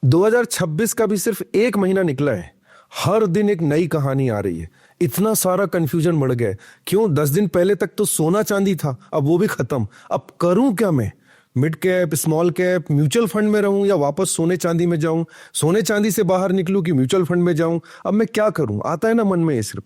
2026 का भी सिर्फ एक महीना निकला है, हर दिन एक नई कहानी आ रही है। इतना सारा कंफ्यूजन बढ़ गया है। क्यों? 10 दिन पहले तक तो सोना चांदी था, अब वो भी खत्म। अब करूं क्या मैं? Mid cap, small cap, mutual fund में रहूं या वापस सोने चांदी में जाऊं? सोने चांदी से बाहर निकलूं कि म्यूचुअल फंड में जाऊं? अब मैं क्या करूं? आता है ना मन में ये सिर्फ।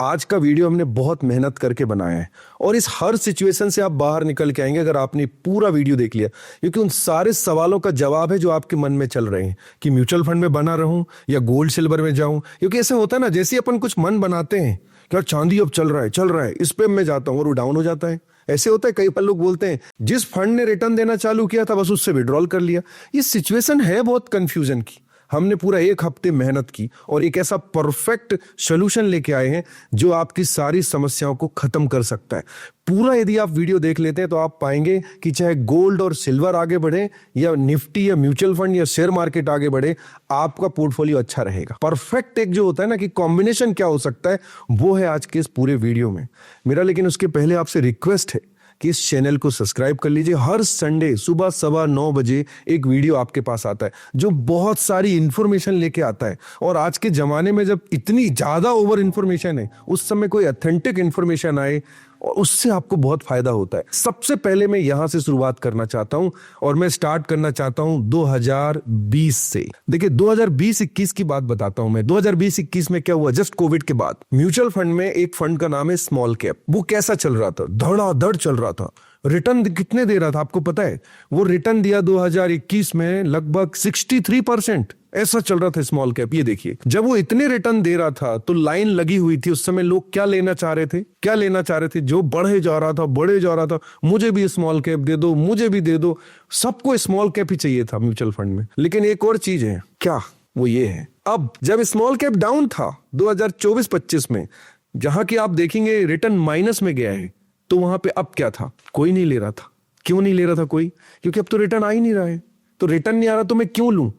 आज का वीडियो हमने बहुत मेहनत करके बनाया है और इस हर सिचुएशन से आप बाहर निकल के आएंगे अगर आपने पूरा वीडियो देख लिया, क्योंकि उन सारे सवालों का जवाब है जो आपके मन में चल रहे हैं कि म्यूचुअल फंड में बना रहूं या गोल्ड सिल्वर में जाऊं। क्योंकि ऐसे होता है ना, जैसे अपन कुछ मन बनाते हैं कि चांदी अब चल रहा है, इस पे मैं जाता हूं और वो डाउन हो जाता है। ऐसे होता है, कई लोग बोलते हैं जिस फंड ने रिटर्न देना चालू किया था बस उससे विड्रॉल कर लिया। ये सिचुएशन है बहुत कंफ्यूजन की। हमने पूरा एक हफ्ते मेहनत की और एक ऐसा परफेक्ट सोल्यूशन लेके आए हैं जो आपकी सारी समस्याओं को खत्म कर सकता है। पूरा यदि आप वीडियो देख लेते हैं तो आप पाएंगे कि चाहे गोल्ड और सिल्वर आगे बढ़े या निफ्टी या म्यूचुअल फंड या शेयर मार्केट आगे बढ़े, आपका पोर्टफोलियो अच्छा रहेगा। परफेक्ट एक जो होता है ना कि कॉम्बिनेशन क्या हो सकता है, वो है आज के इस पूरे वीडियो में मेरा। लेकिन उसके पहले आपसे रिक्वेस्ट है कि इस चैनल को सब्सक्राइब कर लीजिए। हर संडे सुबह 9:15 बजे एक वीडियो आपके पास आता है जो बहुत सारी इंफॉर्मेशन लेके आता है। और आज के जमाने में जब इतनी ज्यादा ओवर इंफॉर्मेशन है, उस समय कोई ऑथेंटिक इंफॉर्मेशन आए और उससे आपको बहुत फायदा होता है। सबसे पहले मैं यहां से शुरुआत करना चाहता हूं और मैं स्टार्ट करना चाहता हूं 2020 से। देखिए 2020-21 की बात बताता हूं मैं। 2020-21 में क्या हुआ? जस्ट कोविड के बाद म्यूचुअल फंड में एक फंड का नाम है स्मॉल कैप। वो कैसा चल रहा था? धड़ाधड़ चल रहा था। रिटर्न कितने दे रहा था आपको पता है? वो रिटर्न दिया 2021 में लगभग 63%। ऐसा चल रहा था स्मॉल कैप। ये देखिए, जब वो इतने रिटर्न दे रहा था तो लाइन लगी हुई थी। उस समय लोग क्या लेना चाह रहे थे? क्या लेना चाह रहे थे? जो बढ़े जा रहा था, मुझे भी स्मॉल कैप दे दो, मुझे भी दे दो। सबको स्मॉल कैप ही चाहिए था म्यूचुअल फंड में। लेकिन एक और चीज है, क्या? वो ये है, अब जब स्मॉल कैप डाउन था 2024-25 में, जहां की आप देखेंगे रिटर्न माइनस में गया है, तो वहां पे अब क्या था? कोई नहीं ले रहा था। क्यों नहीं ले रहा था कोई? क्योंकि अब तो रिटर्न आ ही नहीं रहा है। तो रिटर्न नहीं आ रहा तो मैं क्यों लूं?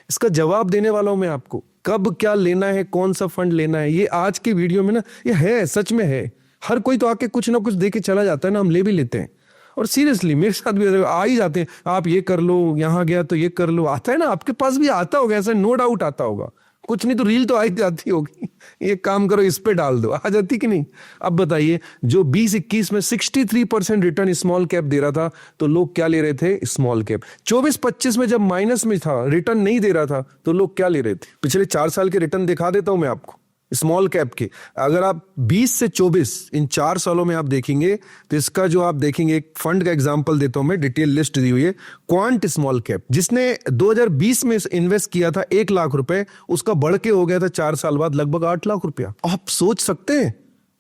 इसका जवाब देने वाला हूं मैं आपको। कब क्या लेना है, कौन सा फंड लेना है, ये आज के वीडियो में ना, ये है, सच में है। हर कोई तो आके कुछ ना कुछ दे के चला जाता है ना, हम ले भी लेते हैं। और सीरियसली मेरे साथ भी आ ही जाते हैं, आप ये कर लो, यहां गया तो ये कर लो। आता है ना, आपके पास भी आता होगा, ऐसा नो डाउट आता होगा। कुछ नहीं तो रील तो आ ही जाती होगी, ये काम करो, इस पे डाल दो, आ जाती कि नहीं? अब बताइए, जो 20-21 में 63% रिटर्न स्मॉल कैप दे रहा था, तो लोग क्या ले रहे थे? Small cap. 24-25 में जब माइनस में था, रिटर्न नहीं दे रहा था, तो लोग क्या ले रहे थे? पिछले 4 साल के रिटर्न दिखा देता हूं मैं आपको स्मॉल कैप के। अगर आप 20 से 24 इन 4 सालों में आप देखेंगे तो इसका जो आप देखेंगे, एक फंड का एग्जांपल देता हूं मैं, डिटेल लिस्ट दी हुई है। क्वांट स्मॉल कैप, जिसने 2020 में इन्वेस्ट किया था 1 लाख रुपए, उसका बढ़ के हो गया था 4 साल बाद लगभग 8 लाख रुपया। आप सोच सकते हैं,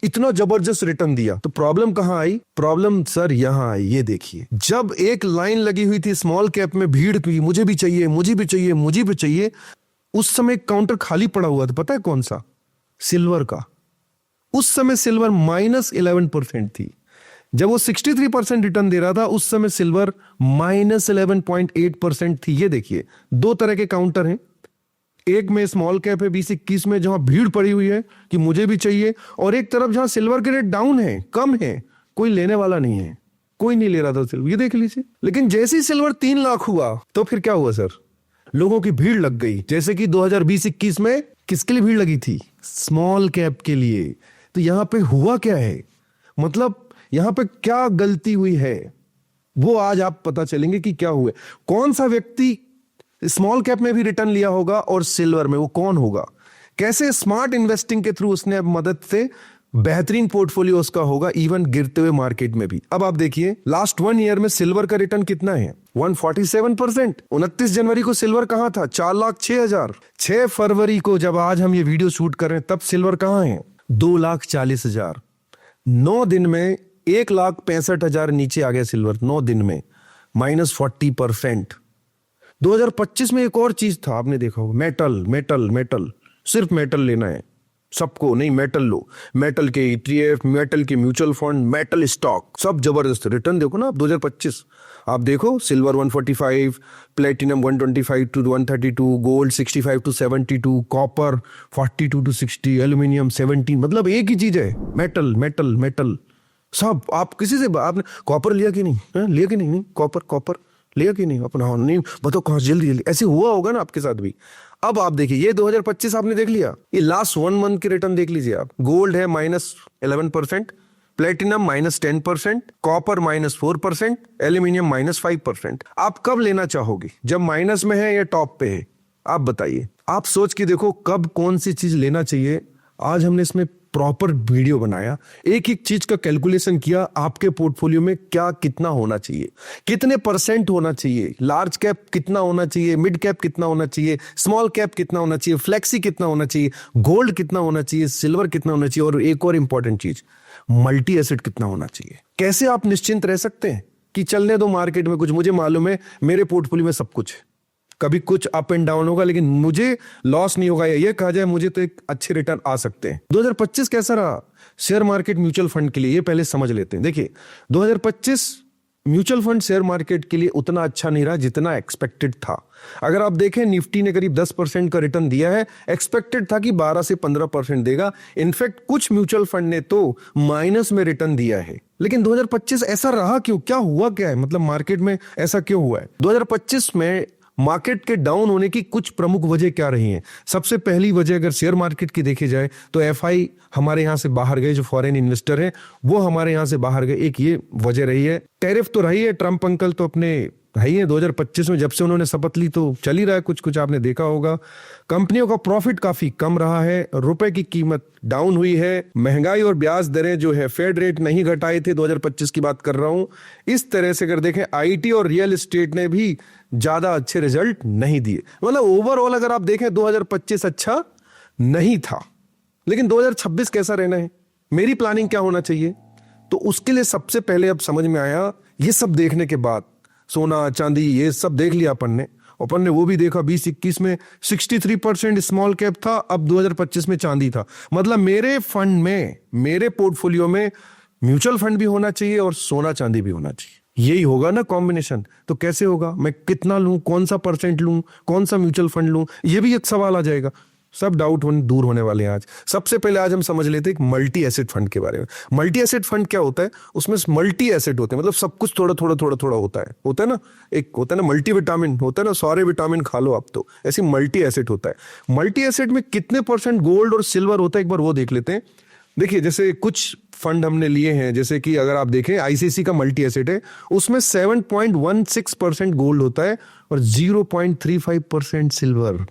इतना जबरदस्त रिटर्न दिया। तो प्रॉब्लम कहां आई? प्रॉब्लम सर यहां आई। ये देखिए, जब एक लाइन लगी हुई थी स्मॉल कैप में, भीड़ की, मुझे भी चाहिए, मुझे भी चाहिए, मुझे भी चाहिए, उस समय काउंटर खाली पड़ा हुआ था। पता है कौन सा? सिल्वर का। उस समय सिल्वर -11% थी। जब वो 63% रिटर्न दे रहा था, उस समय सिल्वर -11.8% थी। ये देखिए, 2 तरह के काउंटर हैं। एक में स्मॉल कैप है 20-21 में, जहां भीड़ पड़ी हुई है कि मुझे भी चाहिए, और एक तरफ जहां सिल्वर के रेट डाउन है, कम है, कोई लेने वाला नहीं है, कोई नहीं ले रहा था सिल्वर। ये देख लीजिए। लेकिन जैसे ही सिल्वर 3 लाख हुआ तो फिर क्या हुआ सर? लोगों की भीड़ लग गई। जैसे कि 2020-21 में किसके लिए भीड़ लगी थी? स्मॉल कैप के लिए। तो यहां पे हुआ क्या है, मतलब यहां पे क्या गलती हुई है, वो आज आप पता चलेंगे कि क्या हुआ। कौन सा व्यक्ति स्मॉल कैप में भी रिटर्न लिया होगा और सिल्वर में, वो कौन होगा? कैसे स्मार्ट इन्वेस्टिंग के थ्रू उसने मदद से बेहतरीन पोर्टफोलियो उसका होगा, इवन गिरते हुए मार्केट में भी। अब आप देखिए, लास्ट 1 ईयर में सिल्वर का रिटर्न कितना है? 147%। 29 जनवरी को सिल्वर कहां था? 4,06,000। 6 फरवरी को, जब आज हम ये वीडियो शूट कर रहे हैं, तब सिल्वर कहां है? 2,40,000। 9 दिन में 1,65,000 नीचे आ गया सिल्वर। 9 दिन में -40%। 2025 में एक और चीज था, आपने देखा होगा, मेटल मेटल मेटल। सिर्फ मेटल लेना है सबको, नहीं मेटल लो। मेटल के ETF, मेटल के म्यूचुअल फंड, मेटल स्टॉक, सब जबरदस्त रिटर्न। देखो ना आप 2025, आप देखो, silver 145, platinum 125 to 132, gold 65 to 72, copper 42 to 60, aluminium 17। मतलब एक ही चीज है, मेटल मेटल मेटल सब। आप किसी से, आपने कॉपर लिया कि नहीं? लिया कि नहीं? कॉपर लिया कि नहीं अपना? हाँ, नहीं बताओ कहाँ, जल्दी जल्दी, ऐसे हुआ होगा ना आपके साथ भी। अब आप देखिए ये 2025 आपने देख लिया, ये लास्ट 1 मंथ के रिटर्न देख लीजिए आप। गोल्ड है -11%, प्लेटिनम -10%, कॉपर -4%, एल्यूमिनियम -5%। आप कब लेना चाहोगे, जब माइनस में है या टॉप पे है? आप बताइए, आप सोच के देखो कब कौन सी चीज लेना चाहिए। आज हमने इसमें प्रॉपर वीडियो बनाया, एक एक चीज का कैलकुलेशन किया, आपके पोर्टफोलियो में क्या कितना होना चाहिए, कितने परसेंट होना चाहिए, लार्ज कैप कितना होना चाहिए, मिड कैप कितना होना चाहिए, स्मॉल कैप कितना होना चाहिए, फ्लेक्सी कितना होना चाहिए, गोल्ड कितना होना चाहिए, सिल्वर कितना होना चाहिए, और एक और इंपॉर्टेंट चीज, मल्टी एसेट कितना होना चाहिए। कैसे आप निश्चिंत रह सकते हैं कि चलने दो मार्केट में कुछ, मुझे मालूम है मेरे पोर्टफोलियो में सब कुछ है, कभी कुछ अप एंड डाउन होगा लेकिन मुझे लॉस नहीं होगा, या ये कहा जाए मुझे तो एक अच्छे रिटर्न आ सकते हैं। 2025 कैसा रहा शेयर मार्केट म्यूचुअल फंड के लिए, ये पहले समझ लेते हैं। देखिए 2025 म्यूचुअल फंड शेयर मार्केट के लिए उतना अच्छा नहीं रहा जितना एक्सपेक्टेड था। अगर आप देखें निफ्टी ने करीब 10% का रिटर्न दिया है, एक्सपेक्टेड था कि 12 से 15% देगा। इनफैक्ट कुछ म्यूचुअल फंड ने तो माइनस में रिटर्न दिया है। लेकिन 2025 ऐसा रहा क्यों, क्या हुआ, क्या है, मतलब मार्केट में ऐसा क्यों हुआ है? 2025 में मार्केट के डाउन होने की कुछ प्रमुख वजह क्या रही हैं? सबसे पहली वजह अगर शेयर मार्केट की देखी जाए तो एफआई हमारे यहां से बाहर गए, जो फॉरेन इन्वेस्टर हैं वो हमारे यहां से बाहर गए, एक ये वजह रही है। टैरिफ तो रही है, ट्रंप अंकल तो अपने रही है 2025 में, जब से उन्होंने शपथ ली तो चल ही रहा है, कुछ कुछ आपने देखा होगा। कंपनियों का प्रॉफिट काफी कम रहा है, रुपए की कीमत डाउन हुई है, महंगाई और ब्याज दरें जो है, फेड रेट नहीं घटाए थे, 2025 की बात कर रहा हूं। इस तरह से अगर देखें आईटी और रियल एस्टेट ने भी ज्यादा अच्छे रिजल्ट नहीं दिए। मतलब ओवरऑल अगर आप देखें 2025 अच्छा नहीं था। लेकिन 2026 कैसा रहना है, मेरी प्लानिंग क्या होना चाहिए, तो उसके लिए सबसे पहले अब समझ में आया, ये सब देखने के बाद सोना चांदी ये सब देख लिया अपन ने वो भी देखा 2021 में 63% स्मॉल कैप था, अब 2025 में चांदी था। मतलब मेरे फंड में, मेरे पोर्टफोलियो में म्यूचुअल फंड भी होना चाहिए और सोना चांदी भी होना चाहिए। यही होगा ना कॉम्बिनेशन। तो कैसे होगा, मैं कितना लूं, कौन सा परसेंट लूं, कौन सा म्यूचुअल फंड लूं, ये भी एक सवाल आ जाएगा। सब डाउट दूर होने वाले हैं आज। सबसे पहले आज हम समझ लेते हैं मल्टी एसेट फंड के बारे में। मल्टी एसेट फंड क्या होता है, उसमें मल्टी एसेट होते हैं, मतलब सब कुछ थोड़ा थोड़ा थोड़ा थोड़ा होता है ना, एक होता है ना मल्टी विटामिन, होता है ना सारे विटामिन खा लो आप, तो ऐसी मल्टी एसेट होता है। मल्टी एसेट में कितने परसेंट गोल्ड और सिल्वर होता है, एक बार वो देख लेते हैं। देखिए जैसे कुछ फंड हमने लिए हैं, जैसे कि अगर आप देखें आईसीसी का मल्टी एसेट है, उसमें 7.16% गोल्ड होता है और 0.35% सिल्वर।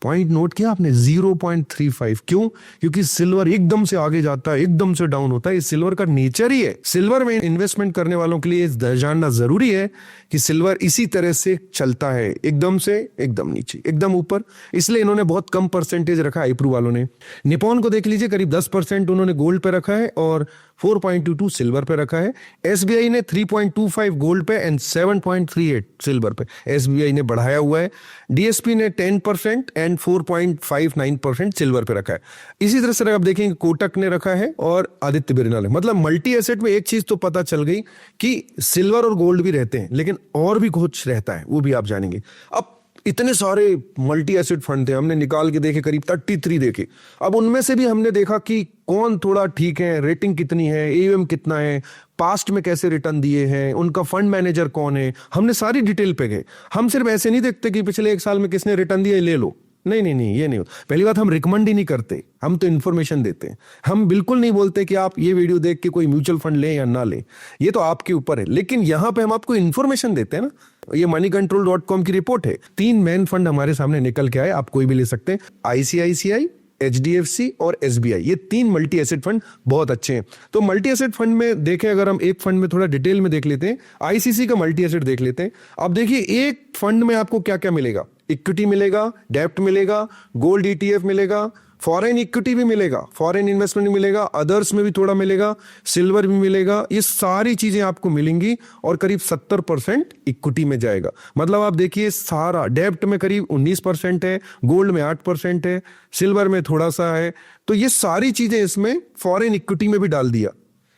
पॉइंट नोट किया आपने, 0.35। क्यों? क्योंकि सिल्वर एकदम से आगे जाता है, एकदम से डाउन होता है, ये सिल्वर का नेचर ही है। सिल्वर में इन्वेस्टमेंट करने वालों के लिए जानना जरूरी है कि सिल्वर इसी तरह से चलता है, एकदम से एकदम नीचे, एकदम ऊपर। इसलिए इन्होंने बहुत कम परसेंटेज रखा है आईप्रू वालों ने। निपॉन को देख लीजिए, करीब 10% उन्होंने गोल्ड पे रखा है और 4.22 सिल्वर पे रखा है। एसबीआई ने 3.25 गोल्ड पे एंड 7.38 सिल्वर पे, एसबीआई ने बढ़ाया हुआ है। डीएसपी ने 10% एंड 4.59% सिल्वर पे रखा है। इसी तरह से आप देखेंगे कोटक ने रखा है और आदित्य बिरला ने। मतलब मल्टी एसेट में एक चीज तो पता चल गई कि सिल्वर और गोल्ड भी रहते हैं, लेकिन और भी कुछ रहता है, वो भी आप जानेंगे। अब इतने सारे मल्टी एसेट फंड थे, हमने निकाल के देखे, करीब 33 देखे। अब उनमें से भी हमने देखा कि कौन थोड़ा ठीक है, रेटिंग कितनी है, एयूएम कितना है, पास्ट में कैसे रिटर्न दिए हैं, उनका फंड मैनेजर कौन है, हमने सारी डिटेल पे गए। हम सिर्फ ऐसे नहीं देखते कि पिछले 1 साल में किसने रिटर्न दिया ले लो, नहीं नहीं नहीं, ये नहीं हो। पहली बात, हम रिकमेंड ही नहीं करते, हम तो इन्फॉर्मेशन देते हैं। हम बिल्कुल नहीं बोलते कि आप ये वीडियो देख के कोई म्यूचुअल फंड लें या ना लें, ये तो आपके ऊपर है। लेकिन यहां पे हम आपको इन्फॉर्मेशन देते हैं ना। ये moneycontrol.com की रिपोर्ट है, 3 मेन फंड हमारे सामने निकल के आए, आप कोई भी ले सकते हैं। आईसीआईसीआई, एचडीएफसी और एसबीआई, ये 3 मल्टी एसेट फंड बहुत अच्छे हैं। तो मल्टी एसेट फंड में देखें, अगर हम एक फंड में थोड़ा डिटेल में देख लेते हैं, आईसीसी का मल्टी एसेट देख लेते हैं। अब देखिए एक फंड में आपको क्या क्या मिलेगा, इक्विटी मिलेगा, डेब्ट मिलेगा, गोल्ड ईटीएफ मिलेगा, फॉरेन इक्विटी भी मिलेगा, फॉरेन इन्वेस्टमेंट भी मिलेगा, अदर्स में भी थोड़ा मिलेगा, सिल्वर भी मिलेगा, ये सारी चीजें आपको मिलेंगी और करीब 70% इक्विटी में जाएगा। मतलब आप देखिए सारा, डेब्ट में करीब 19% है, गोल्ड में 8% है, सिल्वर में थोड़ा सा है, तो ये सारी चीजें इसमें फॉरेन इक्विटी में भी डाल दिया।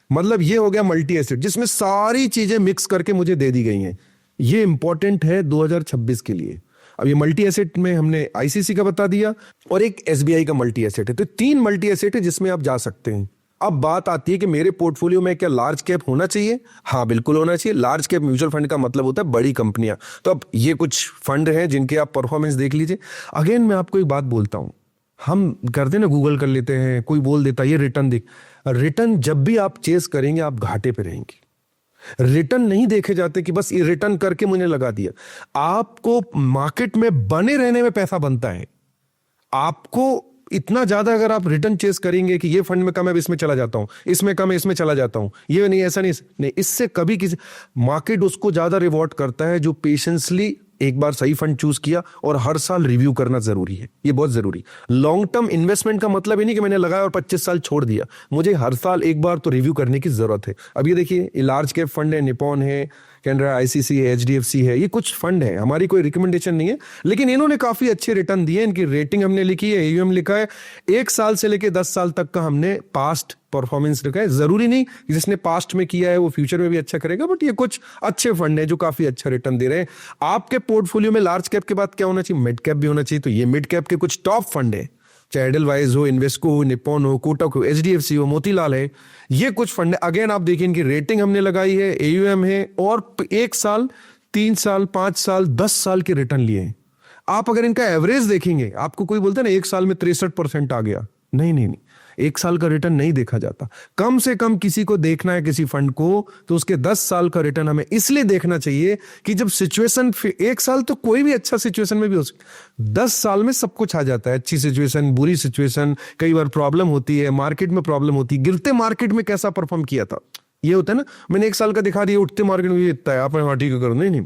मतलब ये हो गया मल्टी एसेट, जिसमें सारी चीजें मिक्स करके मुझे दे दी गई हैं। ये इंपॉर्टेंट है 2026 के लिए। अब ये मल्टी एसेट में हमने आईसीसी का बता दिया और एक एसबीआई का मल्टी एसेट है। तो 3 मल्टी एसेट है जिसमें आप जा सकते हैं। अब बात आती है कि मेरे पोर्टफोलियो में क्या लार्ज कैप होना चाहिए? हाँ, बिल्कुल होना चाहिए। लार्ज कैप म्यूचुअल फंड का मतलब होता है बड़ी कंपनियां। तो अब ये कुछ फंड हैं जिनके आप परफॉर्मेंस देख लीजिए। अगेन मैं आपको एक बात बोलता हूं, हम करते ना, गूगल कर लेते हैं, कोई बोल देता है ये रिटर्न देख। रिटर्न जब भी आप चेस करेंगे आप घाटे पे रहेंगे। रिटर्न नहीं देखे जाते कि बस ये रिटर्न करके मुझे लगा दिया। आपको मार्केट में बने रहने में पैसा बनता है। आपको इतना ज्यादा अगर आप रिटर्न चेस करेंगे कि ये फंड में कम है इसमें चला जाता हूं, इसमें कम है इसमें चला जाता हूं, ये नहीं ऐसा नहीं नहीं, इससे कभी किसी मार्केट उसको ज्यादा रिवॉर्ड करता है जो पेशेंसली एक बार सही फंड चूज किया। और हर साल रिव्यू करना जरूरी है, ये बहुत जरूरी। लॉन्ग टर्म इन्वेस्टमेंट का मतलब ये नहीं कि मैंने लगाया और 25 साल छोड़ दिया। मुझे हर साल एक बार तो रिव्यू करने की जरूरत है। अब ये देखिए, लार्ज कैप फंड है, निपॉन है, कैनरा, आईसीसी है, एचडीएफसी है, ये कुछ फंड है, हमारी कोई रिकमेंडेशन नहीं है, लेकिन इन्होंने काफी अच्छे रिटर्न दिए। इनकी रेटिंग हमने लिखी है, एयूएम लिखा है, 1 साल से लेके 10 साल तक का हमने पास्ट परफॉर्मेंस रखा है। जरूरी नहीं कि जिसने पास्ट में किया है वो फ्यूचर में भी अच्छा करेगा, बट ये कुछ अच्छे फंड है जो काफी अच्छा रिटर्न दे रहे हैं। आपके पोर्टफोलियो में लार्ज कैप के बाद क्या होना चाहिए? मिड कैप भी होना चाहिए। तो ये मिड कैप के कुछ टॉप फंड है, चाहे एडलवाइज हो, इन्वेस्को हो, निपॉन हो, कोटक हो, एचडीएफसी हो, मोतीलाल है, ये कुछ फंड है। अगेन आप देखिए, इनकी रेटिंग हमने लगाई है, एयूएम है, और 1 साल, 3 साल, 5 साल, 10 साल के रिटर्न लिए हैं। आप अगर इनका एवरेज देखेंगे, आपको कोई बोलता है ना 1 साल में 63% आ गया, नहीं नहीं नहीं, 1 साल का रिटर्न नहीं देखा जाता। कम से कम किसी को देखना है किसी फंड को, तो उसके 10 साल का रिटर्न हमें इसलिए देखना चाहिए कि जब सिचुएशन, 1 साल तो कोई भी अच्छा सिचुएशन में भी हो सकता, 10 साल में सब कुछ आ जाता है। अच्छी सिचुएशन, बुरी सिचुएशन, कई बार प्रॉब्लम होती है, मार्केट में प्रॉब्लम होती है। गिरते मार्केट में कैसा परफॉर्म किया था, ये होता है ना, मैंने 1 साल का दिखा दिया, उठते मार्केट में इतना है, आपने हाँ ठीक है करो, नहीं नहीं,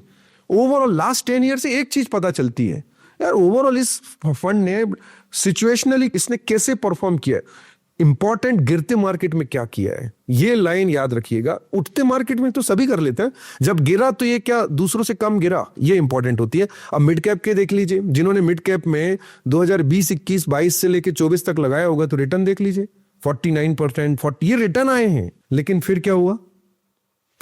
ओवरऑल लास्ट 10 ईयर से एक चीज पता चलती है यार, ओवरऑल इस फंड ने सिचुएशनली इसने कैसे परफॉर्म किया, इंपॉर्टेंट गिरते मार्केट में क्या किया है, ये लाइन याद रखिएगा। उठते मार्केट में तो सभी कर लेते हैं, जब गिरा तो ये क्या दूसरों से कम गिरा, ये इंपॉर्टेंट होती है। अब मिड कैप के देख लीजिए, जिन्होंने मिड कैप में 2020, 21, 22 से लेके 24 तक लगाया होगा तो रिटर्न देख लीजिए, 49%, 40 ये रिटर्न आए हैं। लेकिन फिर क्या हुआ?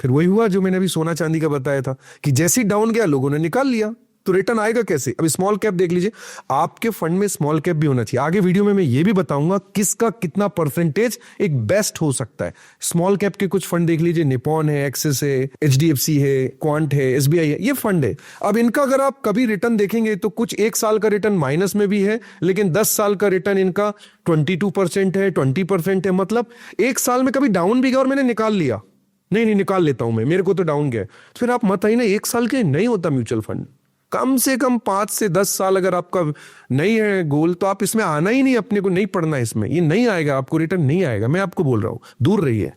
फिर वही हुआ जो मैंने अभी सोना चांदी का बताया था कि जैसे ही डाउन गया लोगों ने निकाल लिया, तो रिटर्न आएगा कैसे? अब स्मॉल कैप देख लीजिए, आपके फंड में स्मॉल कैप भी होना चाहिए। आगे वीडियो में मैं ये भी बताऊंगा किसका कितना परसेंटेज एक बेस्ट हो सकता है। स्मॉल कैप के कुछ फंड देख लीजिए, निपॉन है, एक्सिस है, एचडीएफसी है, क्वांट है, एसबीआई है, ये फंड है। अब इनका अगर आप कभी रिटर्न देखेंगे तो कुछ 1 साल का रिटर्न माइनस में भी है, लेकिन 10 साल का रिटर्न इनका 22% है, 20% है। मतलब 1 साल में कभी डाउन भी गया और मैंने निकाल लिया, नहीं नहीं निकाल लेता हूं मैं, मेरे को तो डाउन गया, तो फिर आप मत आइए ना, 1 साल के नहीं होता म्यूचुअल फंड। कम से कम 5 से 10 साल अगर आपका नहीं है गोल, तो आप इसमें आना ही नहीं, अपने को नहीं पढ़ना इसमें, ये नहीं आएगा, आपको रिटर्न नहीं आएगा, मैं आपको बोल रहा हूं। दूर रहिए,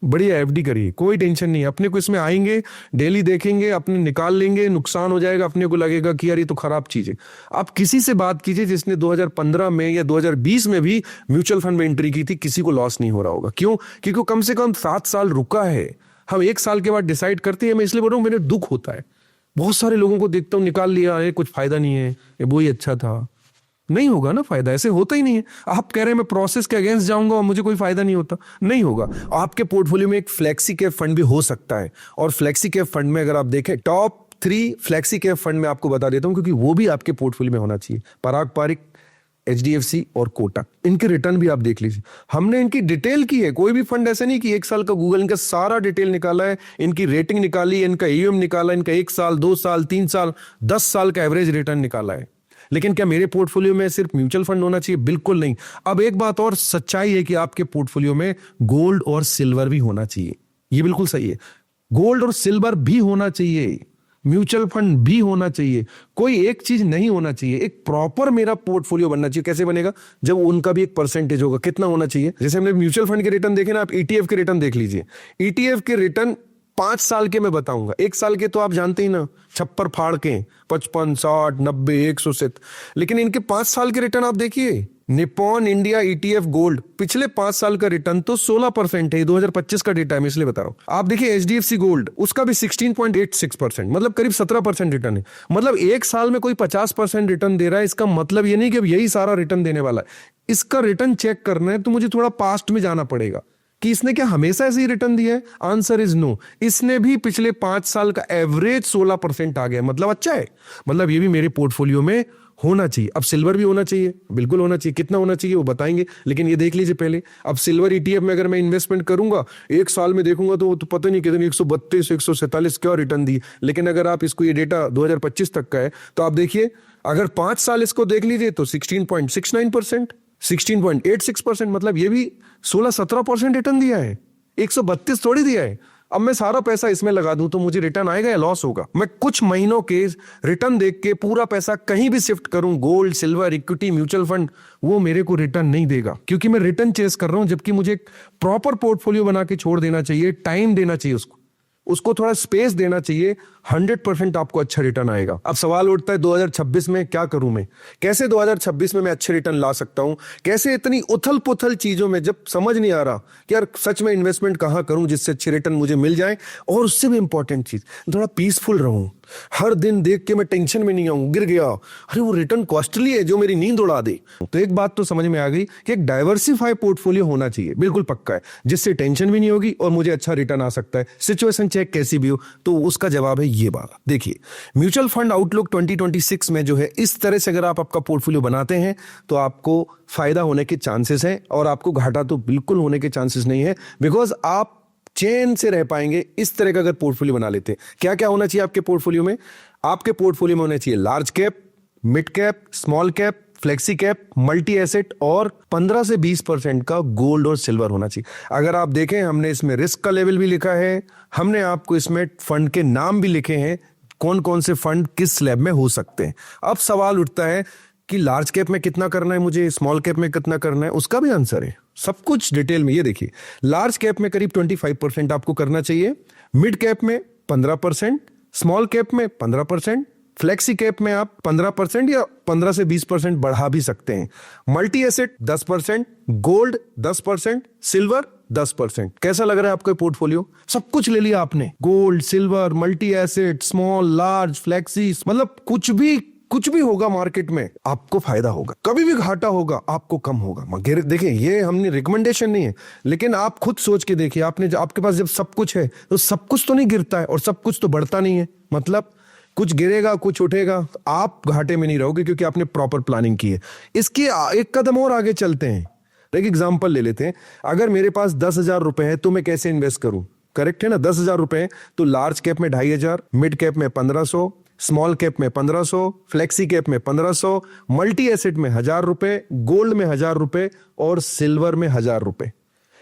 बढ़िया एफडी करिए, कोई टेंशन नहीं है। अपने को इसमें आएंगे, डेली देखेंगे, अपने निकाल लेंगे, नुकसान हो जाएगा, अपने को लगेगा कि यार ये तो खराब चीज है। आप किसी से बात कीजिए जिसने 2015 में या 2020 में भी म्यूचुअल फंड में एंट्री की थी, किसी को लॉस नहीं हो रहा होगा। क्यों? क्योंकि कम से कम 7 साल रुका है। हम 1 साल के बाद डिसाइड करते हैं, मैं इसलिए बोल रहा हूँ, मेरे दुख होता है, बहुत सारे लोगों को देखता हूँ निकाल लिया है, कुछ फायदा नहीं है, ये वो ही अच्छा था। नहीं होगा ना फायदा, ऐसे होता ही नहीं है। आप कह रहे हैं मैं प्रोसेस के अगेंस्ट जाऊंगा और मुझे कोई फायदा नहीं होता, नहीं होगा। आपके पोर्टफोलियो में एक फ्लेक्सी कैप फंड भी हो सकता है, और फ्लेक्सी कैप फंड में अगर आप देखें, टॉप 3 फ्लेक्सी कैप फंड में आपको बता देता हूं, क्योंकि वो भी आपके पोर्टफोलियो में होना चाहिए। पराग पारिक, एचडीएफसी और कोटक, इनके रिटर्न भी आप देख लीजिए, हमने इनकी डिटेल की है। कोई भी फंड ऐसा नहीं कि 1 साल का गूगल, इनका सारा डिटेल निकाला है, इनकी रेटिंग निकाली, इनका एयूएम निकाला, इनका 1 साल, 2 साल, 3 साल, 10 साल का एवरेज रिटर्न निकाला है। लेकिन क्या मेरे पोर्टफोलियो में सिर्फ म्यूचुअल फंड होना चाहिए? बिल्कुल नहीं। अब एक बात और सच्चाई है कि आपके पोर्टफोलियो में गोल्ड और सिल्वर भी होना चाहिए, ये बिल्कुल सही है। गोल्ड और सिल्वर भी होना चाहिए, म्यूचुअल फंड भी होना चाहिए, कोई एक चीज नहीं होना चाहिए। एक प्रॉपर मेरा पोर्टफोलियो बनना चाहिए। कैसे बनेगा? जब उनका भी एक परसेंटेज होगा। कितना होना चाहिए? जैसे हमने म्यूचुअल फंड के रिटर्न देखे ना, आप ईटीएफ के रिटर्न देख लीजिए। ईटीएफ के रिटर्न 5 साल के मैं बताऊंगा, 1 साल के तो आप जानते ही ना, छप्पर फाड़ के 55, 60, 90, 100 से। लेकिन इनके 5 साल के रिटर्न आप देखिए, निपॉन इंडिया ईटीएफ गोल्ड, पिछले 5 साल का रिटर्न तो 16% है। 2025 का डेटा है, मैं इसलिए बता रहा हूं। आप देखिए एचडीएफसी गोल्ड, उसका भी 16.86%, मतलब करीब 17% रिटर्न है। मतलब 1 साल में कोई 50% रिटर्न दे रहा है। इसका मतलब ये नहीं कि अब यही सारा रिटर्न देने वाला है। इसका रिटर्न चेक करना है तो मुझे थोड़ा पास्ट में जाना पड़ेगा कि इसने क्या हमेशा ऐसे ही रिटर्न दिया है? Answer is no. इसने भी पिछले 5 साल का एवरेज 16% आ गया, मतलब अच्छा है। मतलब ये भी मेरे पोर्टफोलियो में होना चाहिए। अब सिल्वर भी होना चाहिए, बिल्कुल होना चाहिए। कितना होना चाहिए वो बताएंगे, लेकिन ये देख लीजिए पहले। अब सिल्वर ईटीएफ में अगर मैं इन्वेस्टमेंट करूंगा, एक साल में देखूंगा तो पता नहीं कितने 132 147 क्या रिटर्न दी। लेकिन अगर आप इसको, ये डेटा 2025 तक का है, तो आप देखिए अगर 5 साल इसको देख लीजिए तो 16.69%, 16.86%, मतलब ये भी 16-17% रिटर्न दिया है। 132 थोड़ी दिया है। अब मैं सारा पैसा इसमें लगा दूं तो मुझे रिटर्न आएगा या लॉस होगा? मैं कुछ महीनों के रिटर्न देख के पूरा पैसा कहीं भी शिफ्ट करूं, gold, silver, equity, mutual fund, वो मेरे को रिटर्न नहीं देगा, क्योंकि मैं रिटर्न चेस कर रहा हूं। जबकि मुझे एक प्रॉपर पोर्टफोलियो बना के छोड़ देना चाहिए, टाइम देना चाहिए उसको थोड़ा स्पेस देना चाहिए। 100% आपको अच्छा रिटर्न आएगा। अब सवाल उठता है 2026 में क्या करूं मैं? कैसे 2026 में मैं अच्छे रिटर्न ला सकता हूं? कैसे इतनी उथल पुथल चीजों में, जब समझ नहीं आ रहा कि यार सच में इन्वेस्टमेंट कहां करूं जिससे अच्छे रिटर्न मुझे मिल जाए, और उससे भी इंपॉर्टेंट चीज, थोड़ा पीसफुल रहूं। हर दिन देख के मैं टेंशन में नहीं आऊं, गिर गया, अरे वो रिटर्न कॉस्टली है जो मेरी नींद उड़ा दे। तो एक बात तो समझ में आ गई कि एक डाइवर्सिफाई पोर्टफोलियो होना चाहिए, बिल्कुल पक्का है, जिससे टेंशन भी नहीं होगी और मुझे अच्छा रिटर्न आ सकता है, सिचुएशन चेक कैसी भी हो। तो उसका जवाब है ये बात। देखिए, म्यूचुअल फंड आउटलुक 2026 में जो है, इस तरह से अगर आप आपका पोर्टफोलियो बनाते हैं तो आपको फायदा होने के चांसेस हैं, और आपको घाटा तो बिल्कुल होने के चांसेस नहीं है, बिकॉज आप चैन से रह पाएंगे इस तरह का अगर पोर्टफोलियो बना लेते हैं। क्या क्या होना चाहिए आपके पोर्टफोलियो में? आपके पोर्टफोलियो में होना चाहिए large cap, mid cap, small cap, flexi cap, multi asset, और 15 से 20% का गोल्ड और सिल्वर होना चाहिए। अगर आप देखें, हमने इसमें रिस्क का लेवल भी लिखा है, हमने आपको इसमें फंड के नाम भी लिखे हैं, कौन कौन से फंड किस स्लैब में हो सकते हैं। अब सवाल उठता है कि लार्ज कैप में कितना करना है मुझे, स्मॉल कैप में कितना करना है, उसका भी आंसर है, सब कुछ डिटेल में। ये देखिए, लार्ज कैप में करीब 25% आपको करना चाहिए, मिड कैप में 15%, स्मॉल कैप में 15%, फ्लेक्सी कैप में आप 15% या 15 से 20% बढ़ा भी सकते हैं, मल्टी एसेट 10%, गोल्ड 10%, सिल्वर 10%। कैसा लग रहा है आपका पोर्टफोलियो? सब कुछ ले लिया आपने, gold, silver, multi asset, small, large, flexi, मतलब कुछ भी होगा मार्केट में आपको फायदा होगा, कभी भी घाटा होगा आपको कम होगा। मगर देखिए, ये हमने रिकमेंडेशन नहीं है, लेकिन आप खुद सोच के देखिए, आपके पास जब सब कुछ है तो सब कुछ तो नहीं गिरता है और सब कुछ तो बढ़ता नहीं है। मतलब कुछ गिरेगा, कुछ उठेगा, आप घाटे में नहीं रहोगे क्योंकि आपने प्रॉपर प्लानिंग की है। इसके एक कदम और आगे चलते हैं, एक एग्जांपल ले लेते हैं। अगर मेरे पास 10,000 रुपए है तो मैं कैसे इन्वेस्ट करूं? करेक्ट है ना? 10,000 रुपए, तो लार्ज कैप में 2,500, मिड कैप में 1,500, स्मॉल कैप में 1,500, फ्लेक्सी कैप में 1,500, मल्टी एसेट में 1,000 रुपए, गोल्ड में 1,000 रुपए, और सिल्वर में 1,000 रुपए।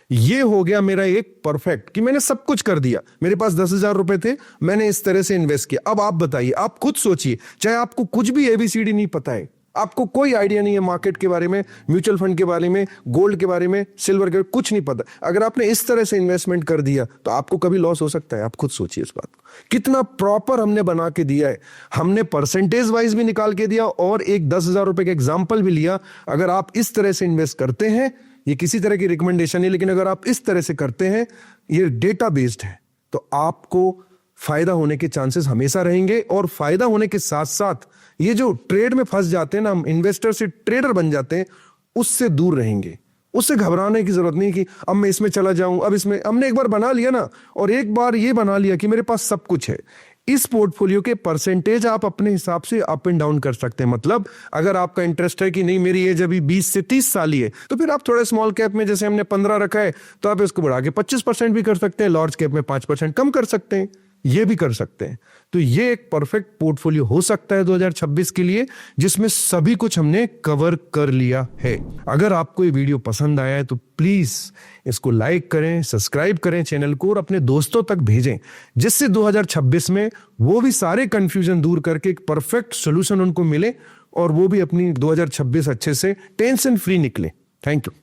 ये हो गया मेरा एक परफेक्ट, कि मैंने सब कुछ कर दिया। मेरे पास 10,000 रुपए थे, मैंने इस तरह से इन्वेस्ट किया। अब आप बताइए, आप खुद सोचिए, चाहे आपको कुछ भी एबीसीडी नहीं पता है, आपको कोई आइडिया नहीं है मार्केट के बारे में, म्यूचुअल फंड के बारे में, गोल्ड के बारे में, सिल्वर के बारे में, कुछ नहीं पता, अगर आपने इस तरह से इन्वेस्टमेंट कर दिया तो आपको कभी लॉस हो सकता है? आप खुद सोचिए इस बात को, कितना प्रॉपर हमने बना के दिया है। हमने परसेंटेज वाइज भी निकाल के दिया और एक 10,000 रुपए का एग्जाम्पल भी लिया। अगर आप इस तरह से इन्वेस्ट करते हैं, ये किसी तरह की रिकमेंडेशन नहीं, लेकिन अगर आप इस तरह से करते हैं, ये डेटा बेस्ड है, तो आपको फायदा होने के चांसेस हमेशा रहेंगे। और फायदा होने के साथ साथ ये जो ट्रेड में फंस जाते हैं ना, हम इन्वेस्टर से ट्रेडर बन जाते हैं, उससे दूर रहेंगे। उससे घबराने की जरूरत नहीं कि अब मैं इसमें चला जाऊं, अब इसमें हमने एक बार बना लिया ना, और एक बार ये बना लिया कि मेरे पास सब कुछ है। इस पोर्टफोलियो के परसेंटेज आप अपने हिसाब से अप एंड डाउन कर सकते हैं। मतलब अगर आपका इंटरेस्ट है कि नहीं मेरी एज अभी 20 से 30 साल ही है, तो फिर आप थोड़ा स्मॉल कैप में, जैसे हमने 15 रखा है, तो आप इसको बढ़ा के 25% भी कर सकते हैं, लार्ज कैप में 5% कम कर सकते हैं, ये भी कर सकते हैं। तो ये एक परफेक्ट पोर्टफोलियो हो सकता है 2026 के लिए, जिसमें सभी कुछ हमने कवर कर लिया है। अगर आपको ये वीडियो पसंद आया है तो प्लीज इसको लाइक करें, सब्सक्राइब करें चैनल को, और अपने दोस्तों तक भेजें, जिससे 2026 में वो भी सारे कंफ्यूजन दूर करके एक परफेक्ट सोल्यूशन उनको मिले, और वो भी अपनी 2026 अच्छे से टेंशन फ्री निकले। Thank you.